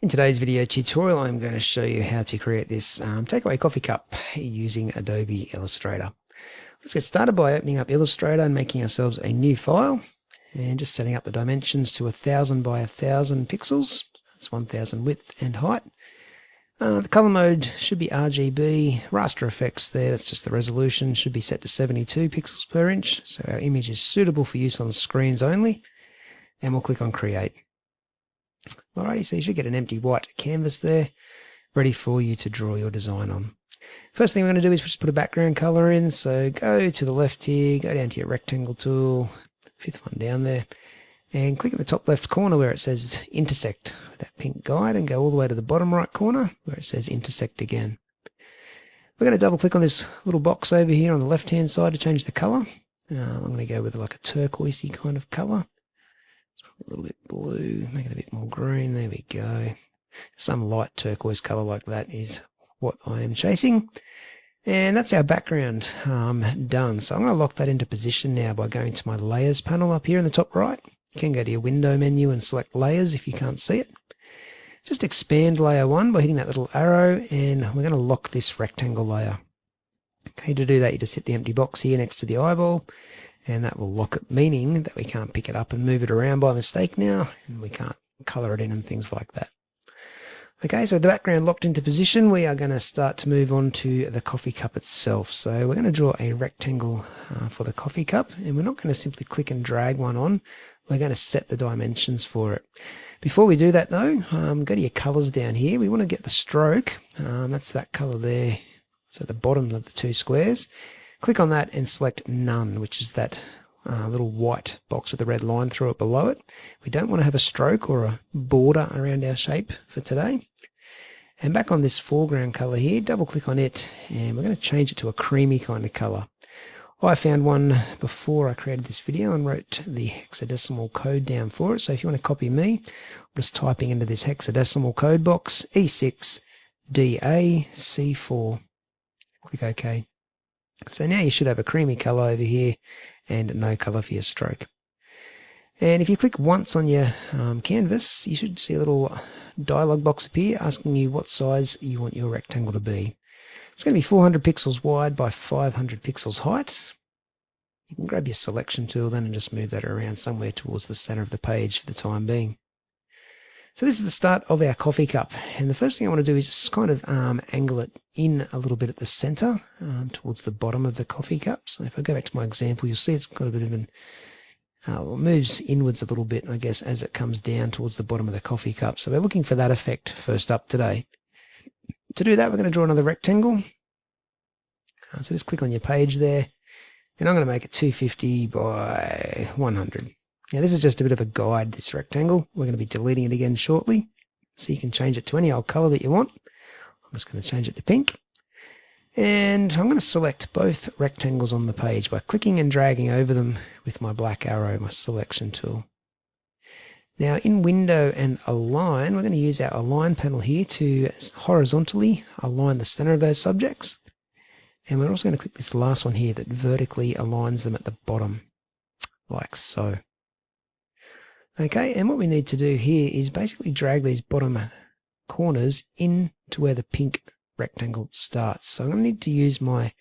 In today's video tutorial, I'm going to show you how to create this takeaway coffee cup using Adobe Illustrator. Let's get started by opening up Illustrator and making ourselves a new file and just setting up the dimensions to 1000 by 1000 pixels. That's 1000 width and height. The color mode should be RGB. Raster effects there, that's just the resolution, should be set to 72 pixels per inch. So our image is suitable for use on screens only. And we'll click on Create. Alrighty, so you should get an empty white canvas there, ready for you to draw your design on. First thing we're going to do is just put a background color in, so go to the left here, go down to your rectangle tool, fifth one down there, and click in the top left corner where it says intersect with that pink guide, and go all the way to the bottom right corner where it says intersect again. We're going to double click on this little box over here on the left hand side to change the color. I'm going to go with like a turquoisey kind of color. A little bit blue, make it a bit more green. There we go. Some light turquoise color like that is what I am chasing. And that's our background done. So I'm going to lock that into position now by going to my layers panel up here in the top right. You can go to your window menu and select layers if you can't see it. Just expand layer 1 by hitting that little arrow, and we're going to lock this rectangle layer. Okay, to do that you just hit the empty box here next to the eyeball, and that will lock it, meaning that we can't pick it up and move it around by mistake now, and we can't color it in and things like that. Okay, so with the background locked into position, we are going to start to move on to the coffee cup itself. So we're going to draw a rectangle for the coffee cup, and we're not going to simply click and drag one on. We're going to set the dimensions for it. Before we do that though, go to your colors down here. We want to get the stroke. That's that color there. So the bottom of the two squares. Click on that and select None, which is that little white box with the red line through it below it. We don't want to have a stroke or a border around our shape for today. And back on this foreground color here, double click on it, and we're going to change it to a creamy kind of color. I found one before I created this video and wrote the hexadecimal code down for it. So if you want to copy me, I'm just typing into this hexadecimal code box, E6DAC4. Click OK. So now you should have a creamy color over here and no color for your stroke. And if you click once on your canvas, you should see a little dialog box appear asking you what size you want your rectangle to be. It's going to be 400 pixels wide by 500 pixels height. You can grab your selection tool then and just move that around somewhere towards the center of the page for the time being. So this is the start of our coffee cup, and the first thing I want to do is just kind of angle it in a little bit at the center towards the bottom of the coffee cup. So if I go back to my example, you'll see it's got a bit of an well, moves inwards a little bit, I guess, as it comes down towards the bottom of the coffee cup. So we're looking for that effect first up today. To do that, we're going to draw another rectangle. So just click on your page there, and I'm going to make it 250 by 100. Now this is just a bit of a guide, this rectangle. We're going to be deleting it again shortly, so you can change it to any old color that you want. I'm just going to change it to pink. And I'm going to select both rectangles on the page by clicking and dragging over them with my black arrow, my selection tool. Now in Window and Align, we're going to use our Align panel here to horizontally align the center of those subjects. And we're also going to click this last one here that vertically aligns them at the bottom, like so. Okay, and what we need to do here is basically drag these bottom corners in to where the pink rectangle starts. So I'm going to need to use my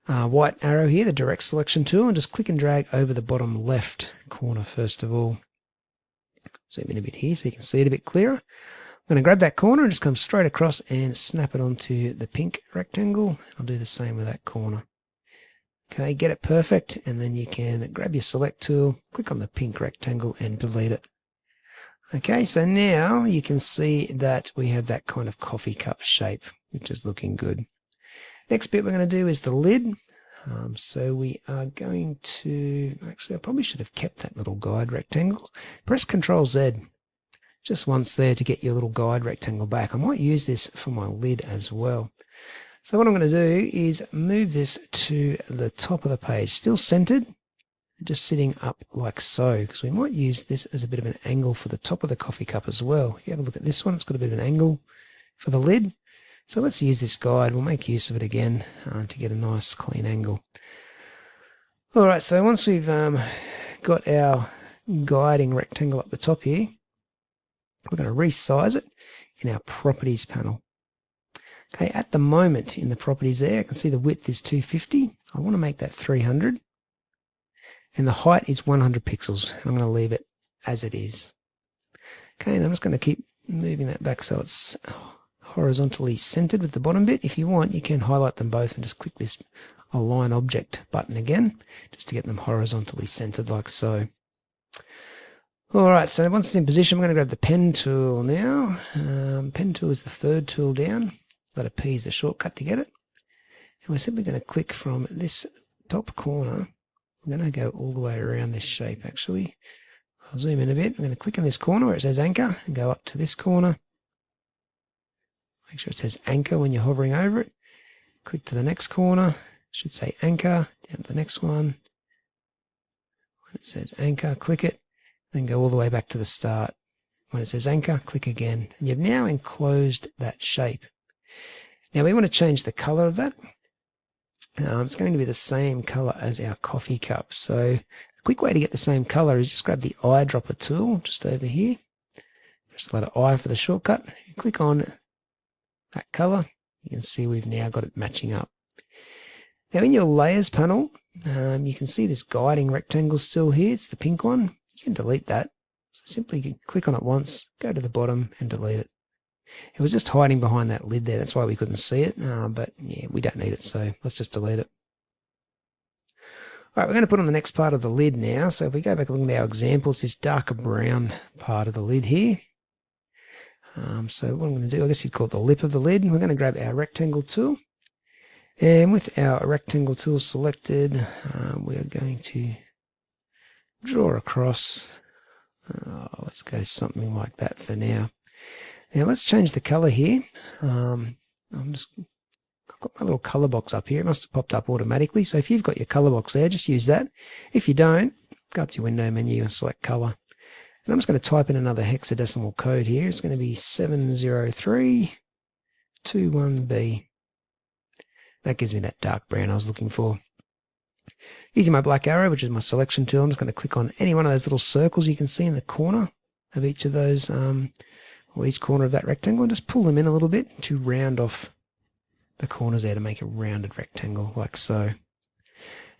white arrow here, the direct selection tool, and just click and drag over the bottom left corner first of all. Zoom in a bit here so you can see it a bit clearer. I'm going to grab that corner and just come straight across and snap it onto the pink rectangle. I'll do the same with that corner. Okay, get it perfect, and then you can grab your select tool, click on the pink rectangle and delete it. Okay, so now you can see that we have that kind of coffee cup shape, which is looking good. Next bit we're going to do is the lid. So we are going to, actually I probably should have kept that little guide rectangle. Press Ctrl Z just once there to get your little guide rectangle back. I might use this for my lid as well. So what I'm going to do is move this to the top of the page, still centered, just sitting up like so, because we might use this as a bit of an angle for the top of the coffee cup as well. If you have a look at this one, it's got a bit of an angle for the lid. So let's use this guide. We'll make use of it again to get a nice clean angle. All right, so once we've got our guiding rectangle up the top here, We're going to resize it in our properties panel. Okay, at the moment in the properties there, I can see the width is 250. I want to make that 300. And the height is 100 pixels. I'm going to leave it as it is. Okay, and I'm just going to keep moving that back so it's horizontally centered with the bottom bit. If you want, you can highlight them both and just click this Align Object button again, just to get them horizontally centered like so. Alright, so once it's in position, I'm going to grab the pen tool now. Pen tool is the third tool down. Letter P is the shortcut to get it. And we're simply going to click from this top corner. I'm going to go all the way around this shape actually. I'll zoom in a bit. I'm going to click on this corner where it says anchor and go up to this corner. Make sure it says anchor when you're hovering over it. Click to the next corner. It should say anchor. Down to the next one. When it says anchor, click it. Then go all the way back to the start. When it says anchor, click again. And you've now enclosed that shape. Now we want to change the color of that. It's going to be the same color as our coffee cup. So a quick way to get the same color is just grab the eyedropper tool just over here. Press the letter I for the shortcut. And click on that color. You can see we've now got it matching up. Now in your layers panel, you can see this guiding rectangle still here. It's the pink one. You can delete that. So simply click on it once, go to the bottom and delete it. It was just hiding behind that lid there. That's why we couldn't see it. But yeah, we don't need it. So let's just delete it. All right, we're going to put on the next part of the lid now. So if we go back and look at our example, it's this darker brown part of the lid here. So what I'm going to do, I guess you'd call it the lip of the lid. We're going to grab our rectangle tool. And with our rectangle tool selected, we are going to draw across. Let's go something like that for now. Now let's change the color here. I've got my little color box up here. It must have popped up automatically. So if you've got your color box there, just use that. If you don't, go up to your window menu and select color. And I'm just going to type in another hexadecimal code here. It's going to be 70321B. That gives me that dark brown I was looking for. Using my black arrow, which is my selection tool, I'm just going to click on any one of those little circles you can see in the corner of each of those, or each corner of that rectangle, and just pull them in a little bit to round off the corners there to make a rounded rectangle like so.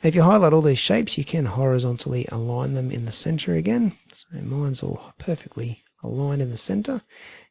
Now, if you highlight all these shapes, you can horizontally align them in the center again. So mine's all perfectly aligned in the center.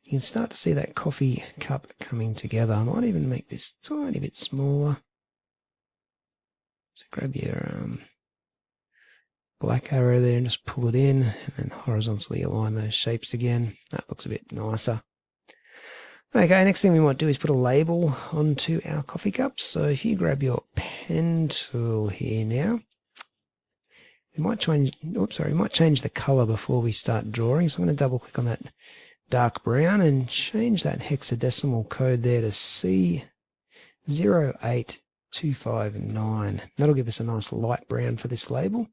You can start to see that coffee cup coming together. I might even make this a tiny bit smaller. So grab your black arrow there and just pull it in and then horizontally align those shapes again. That looks a bit nicer. Okay, next thing we might do is put a label onto our coffee cups. So if you grab your pen tool here now, we might change the color before we start drawing. So I'm going to double click on that dark brown and change that hexadecimal code there to C08259. That'll give us a nice light brown for this label.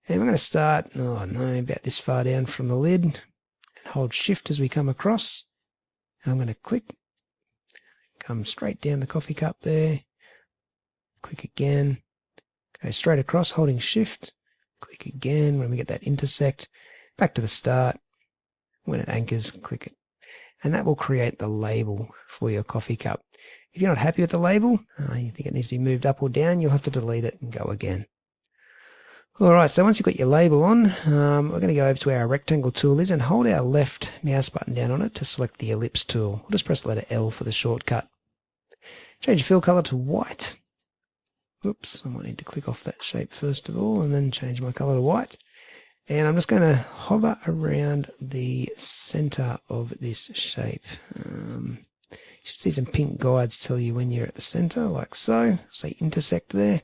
And we're going to start, about this far down from the lid, and hold shift as we come across. And I'm going to click, come straight down the coffee cup there, click again, go straight across holding shift, click again when we get that intersect, back to the start, when it anchors, click it. And that will create the label for your coffee cup. If you're not happy with the label, you think it needs to be moved up or down, you'll have to delete it and go again. Alright, so once you've got your label on, we're going to go over to where our rectangle tool is and hold our left mouse button down on it to select the ellipse tool. We'll just press the letter L for the shortcut. Change the fill color to white. Oops, I might need to click off that shape first of all and then change my color to white. And I'm just going to hover around the center of this shape. You should see some pink guides tell you when you're at the center, like so. Say intersect there.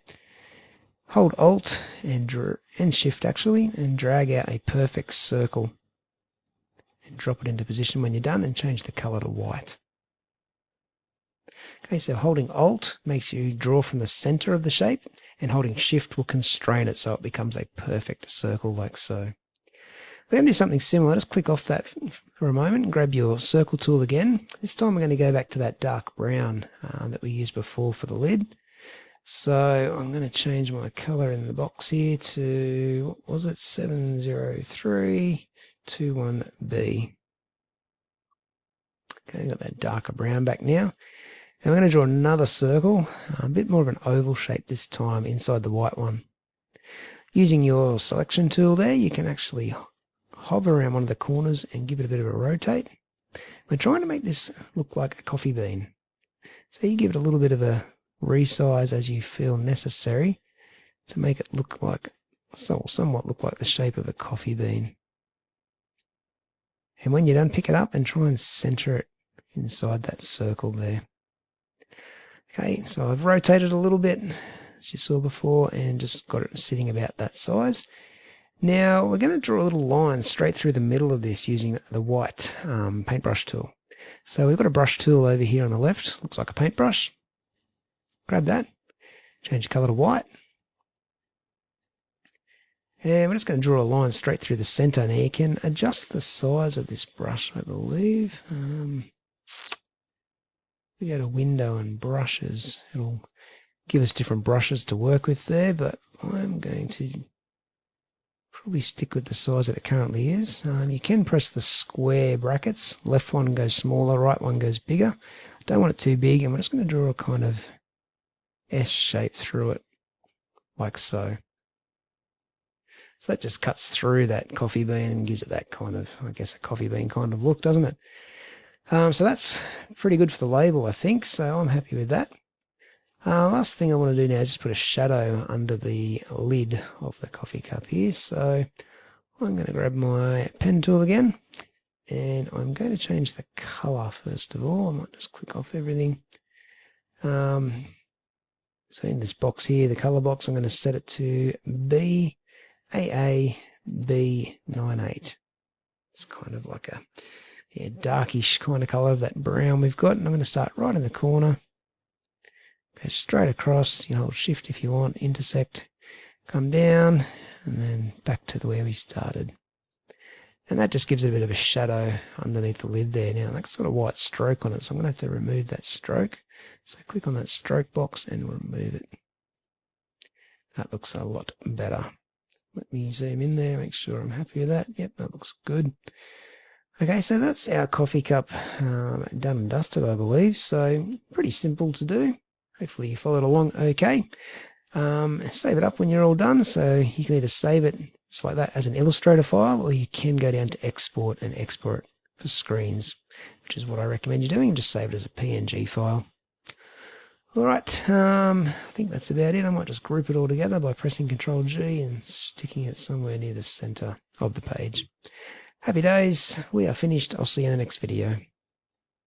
Hold Alt and Shift actually, and drag out a perfect circle. And drop it into position when you're done and change the color to white. Okay, so holding Alt makes you draw from the center of the shape, and holding Shift will constrain it so it becomes a perfect circle like so. We're going to do something similar. Just click off that for a moment and grab your circle tool again. This time we're going to go back to that dark brown that we used before for the lid. So I'm going to change my color in the box here to, what was it, 70321B. Okay, got that darker brown back now. And we're going to draw another circle, a bit more of an oval shape this time inside the white one. Using your selection tool there, you can actually hover around one of the corners and give it a bit of a rotate. We're trying to make this look like a coffee bean. So you give it a little bit of a resize as you feel necessary to make it look like, somewhat look like the shape of a coffee bean. And when you're done, pick it up and try and center it inside that circle there. Okay, so I've rotated a little bit, as you saw before, and just got it sitting about that size. Now we're going to draw a little line straight through the middle of this using the white paintbrush tool. So we've got a brush tool over here on the left, looks like a paintbrush. Grab that, change the colour to white. And we're just going to draw a line straight through the centre. Now you can adjust the size of this brush, I believe. We go to window and brushes. It'll give us different brushes to work with there, but I'm going to probably stick with the size that it currently is. You can press the square brackets. Left one goes smaller, right one goes bigger. Don't want it too big, and we're just going to draw a kind of S shape through it, like so. So that just cuts through that coffee bean and gives it that kind of, I guess, a coffee bean kind of look, doesn't it? So that's pretty good for the label, I think, so I'm happy with that. Last thing I want to do now is just put a shadow under the lid of the coffee cup here. So I'm going to grab my pen tool again, and I'm going to change the colour first of all. I might just click off everything. So in this box here, the colour box, I'm going to set it to BAAB98. It's kind of like a darkish kind of colour of that brown we've got, and I'm going to start right in the corner. Go straight across, you hold shift if you want, intersect, come down, and then back to where we started. And that just gives it a bit of a shadow underneath the lid there. Now that's got a white stroke on it, so I'm going to have to remove that stroke. So click on that stroke box and remove it. That looks a lot better. Let me zoom in there, make sure I'm happy with that. Yep, that looks good. Okay, so that's our coffee cup done and dusted, I believe. So pretty simple to do. Hopefully you followed along okay. Save it up when you're all done. So you can either save it just like that as an Illustrator file, or you can go down to export and export it for screens, which is what I recommend you doing, and just save it as a PNG file. All right, I think that's about it. I might just group it all together by pressing Ctrl G and sticking it somewhere near the center of the page. Happy days. We are finished. I'll see you in the next video.